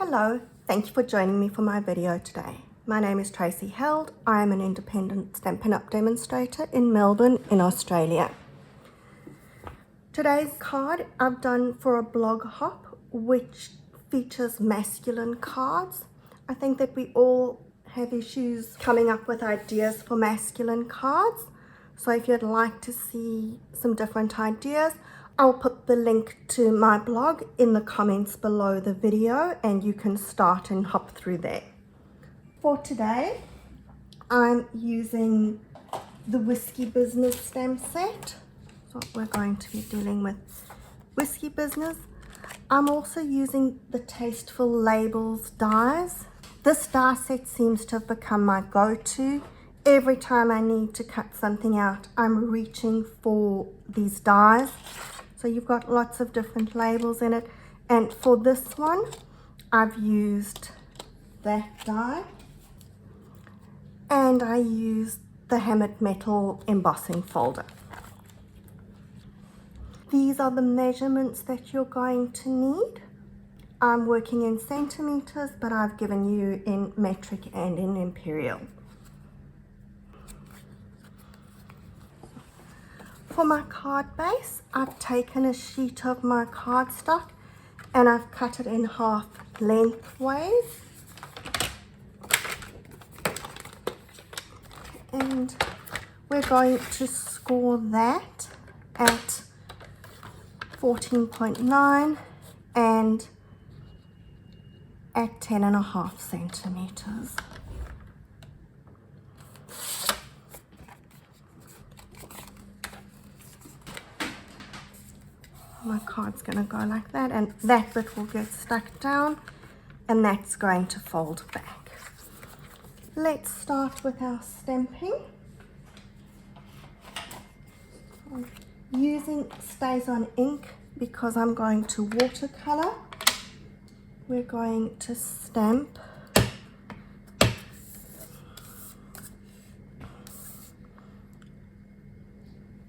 Hello, thank you for joining me for my video today. My name is Tracy Held. I am an independent Stampin' Up! Demonstrator in Melbourne in Australia. Today's card I've done for a blog hop which features masculine cards. I think that we all have issues coming up with ideas for masculine cards. So if you'd like to see some different ideas, I'll put the link to my blog in the comments below the video and you can start and hop through there. For today, I'm using the Whiskey Business stamp set. So we're going to be dealing with Whiskey Business. I'm also using the Tasteful Labels dies. This die set seems to have become my go-to. Every time I need to cut something out, I'm reaching for these dies. So you've got lots of different labels in it. And for this one, I've used that die. And I used the hammered metal embossing folder. These are the measurements that you're going to need. I'm working in centimeters, but I've given you in metric and in imperial. For my card base, I've taken a sheet of my cardstock and I've cut it in half lengthways. And we're going to score that at 14.9 and at 10.5 centimeters. My card's going to go like that, and that bit will get stuck down and that's going to fold back. Let's start with our stamping. I'm using Stays On ink because I'm going to watercolor. We're going to stamp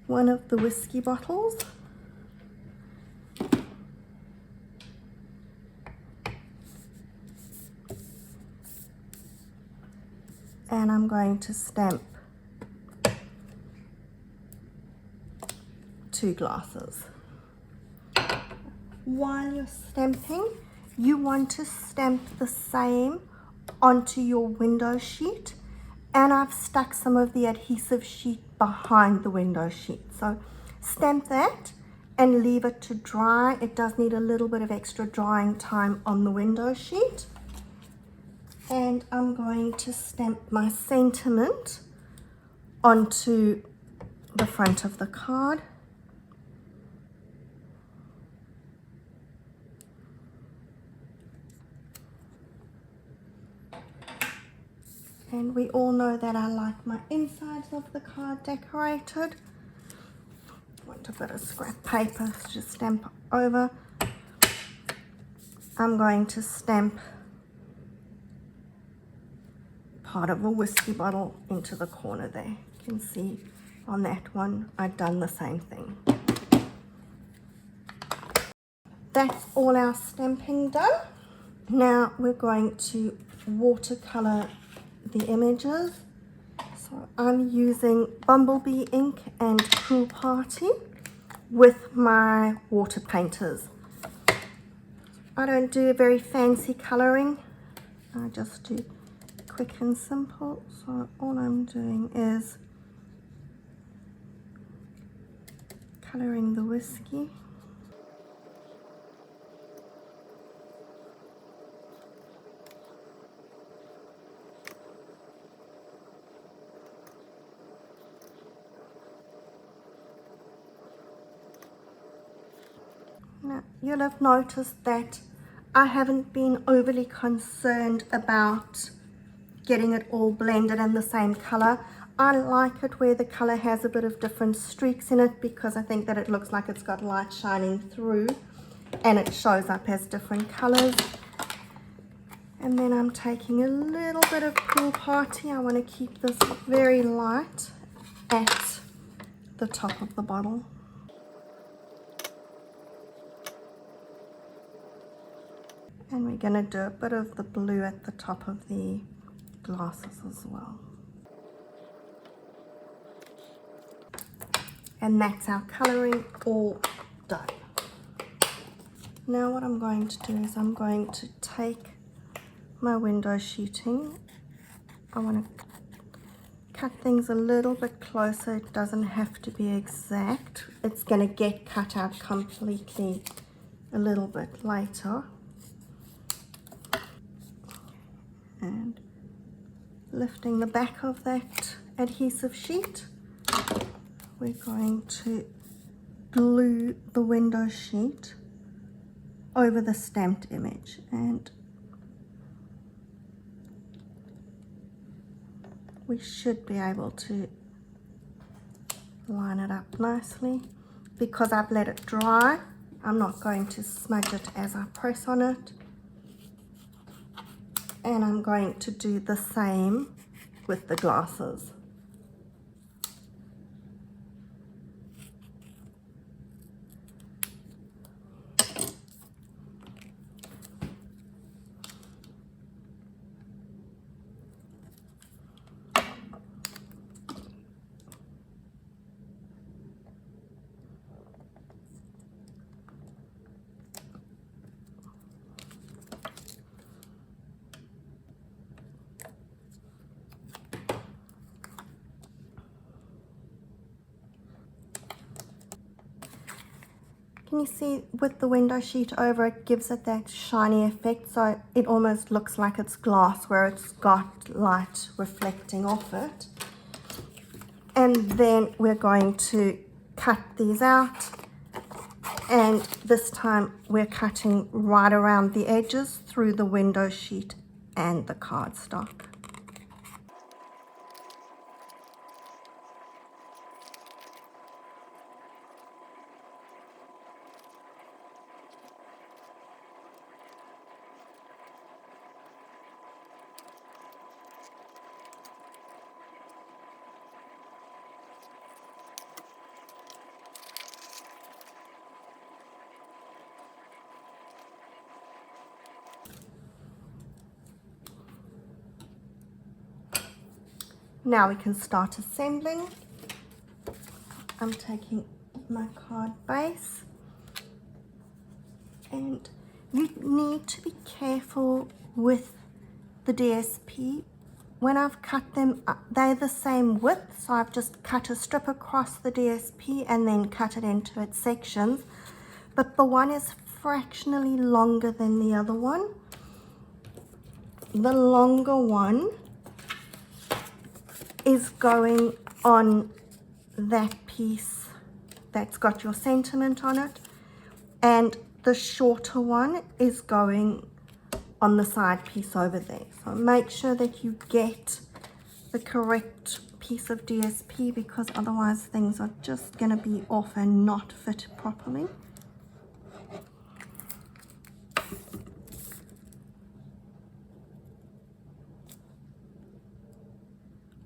one of the whiskey bottles. And I'm going to stamp 2 glasses. While you're stamping, you want to stamp the same onto your window sheet, and I've stuck some of the adhesive sheet behind the window sheet. So stamp that and leave it to dry. It does need a little bit of extra drying time on the window sheet. And I'm going to stamp my sentiment onto the front of the card. And we all know that I like my insides of the card decorated. Want a bit of scrap paper to stamp over. I'm going to stamp part of a whiskey bottle into the corner there. You can see on that one I've done the same thing. That's all our stamping done. Now we're going to watercolor the images. So I'm using Bumblebee ink and Cool Party with my water painters. I don't do very fancy coloring. I just do quick and simple. So all I'm doing is coloring the whiskey. Now you'll have noticed that I haven't been overly concerned about getting it all blended in the same color. I like it where the color has a bit of different streaks in it because I think that it looks like it's got light shining through and it shows up as different colors. And then I'm taking a little bit of Cool Party. I want to keep this very light at the top of the bottle. And we're going to do a bit of the blue at the top of the glasses as well. And that's our colouring all done. Now what I'm going to do is I'm going to take my window sheeting. I want to cut things a little bit closer. It doesn't have to be exact. It's going to get cut out completely a little bit later. And lifting the back of that adhesive sheet, we're going to glue the window sheet over the stamped image, and we should be able to line it up nicely. Because I've let it dry, I'm not going to smudge it as I press on it. And I'm going to do the same with the glasses. Can you see with the window sheet over, it gives it that shiny effect, so it almost looks like it's glass where it's got light reflecting off it. And then we're going to cut these out, and this time we're cutting right around the edges through the window sheet and the cardstock. Now we can start assembling. I'm taking my card base, and you need to be careful with the DSP. When I've cut them, they're the same width, so I've just cut a strip across the DSP and then cut it into its sections, but the one is fractionally longer than the other one. The longer one is going on that piece that's got your sentiment on it, and the shorter one is going on the side piece over there. So make sure that you get the correct piece of DSP, because otherwise things are just going to be off and not fit properly.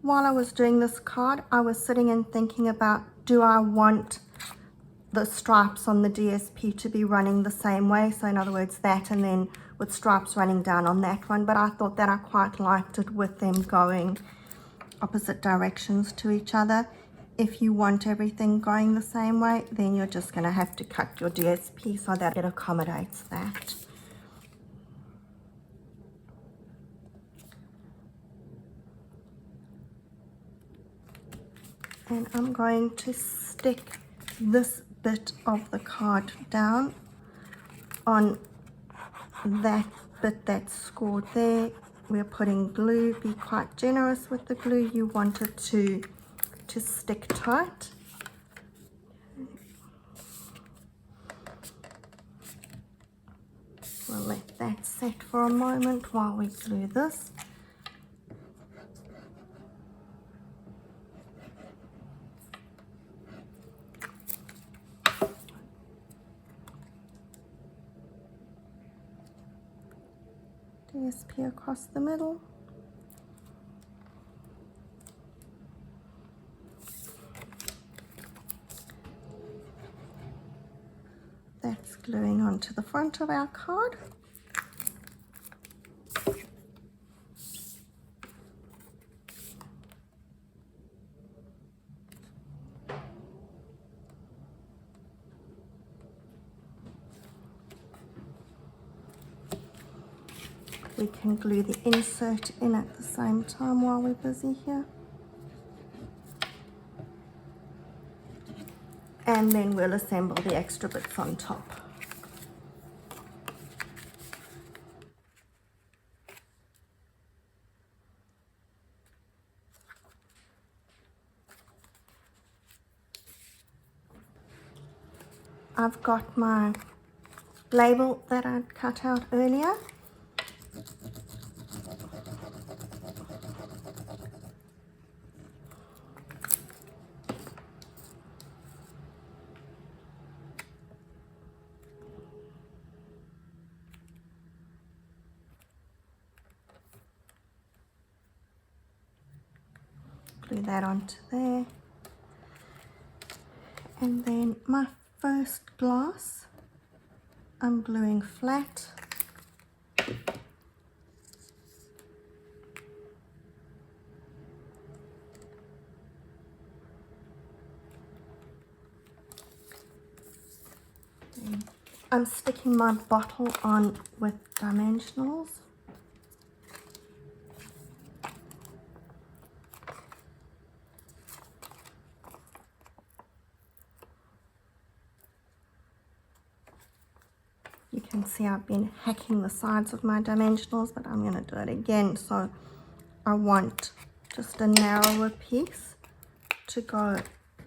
While I was doing this card, I was sitting and thinking about, do I want the stripes on the DSP to be running the same way? So in other words, that, and then with stripes running down on that one. But I thought that I quite liked it with them going opposite directions to each other. If you want everything going the same way, then you're just going to have to cut your DSP so that it accommodates that. And I'm going to stick this bit of the card down on that bit that's scored there. We're putting glue. Be quite generous with the glue. You want it to stick tight. We'll let that set for a moment while we glue this. DSP across the middle. That's gluing onto the front of our card. we can glue the insert in at the same time while we're busy here. And then we'll assemble the extra bits on top. I've got my label that I'd cut out earlier. Glue that onto there. And then my first glass, I'm gluing flat. I'm sticking my bottle on with dimensionals. You can see I've been hacking the sides of my dimensionals, but I'm going to do it again. So I want just a narrower piece to go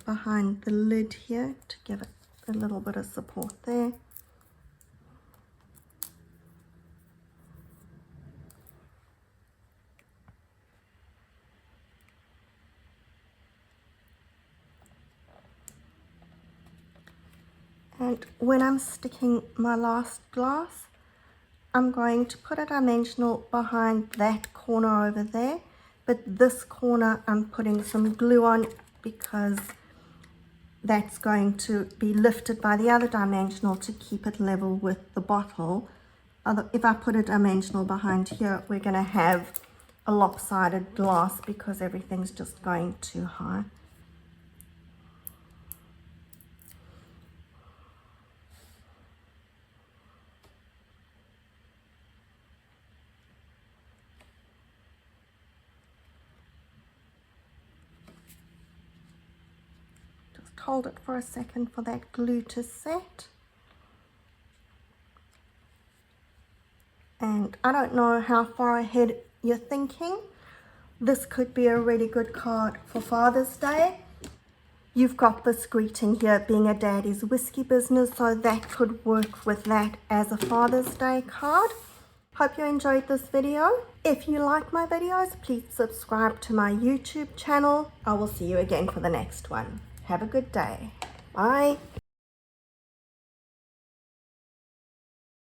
behind the lid here to give it a little bit of support there. And when I'm sticking my last glass, I'm going to put a dimensional behind that corner over there, but this corner I'm putting some glue on because that's going to be lifted by the other dimensional to keep it level with the bottle. If I put a dimensional behind here, we're going to have a lopsided glass because everything's just going too high. Hold it for a second for that glue to set. And I don't know how far ahead you're thinking. This could be a really good card for Father's Day. You've got this greeting here being a daddy's whiskey business, so that could work with that as a Father's Day card. Hope you enjoyed this video. If you like my videos, please subscribe to my YouTube channel. I will see you again for the next one. Have a good day. Bye.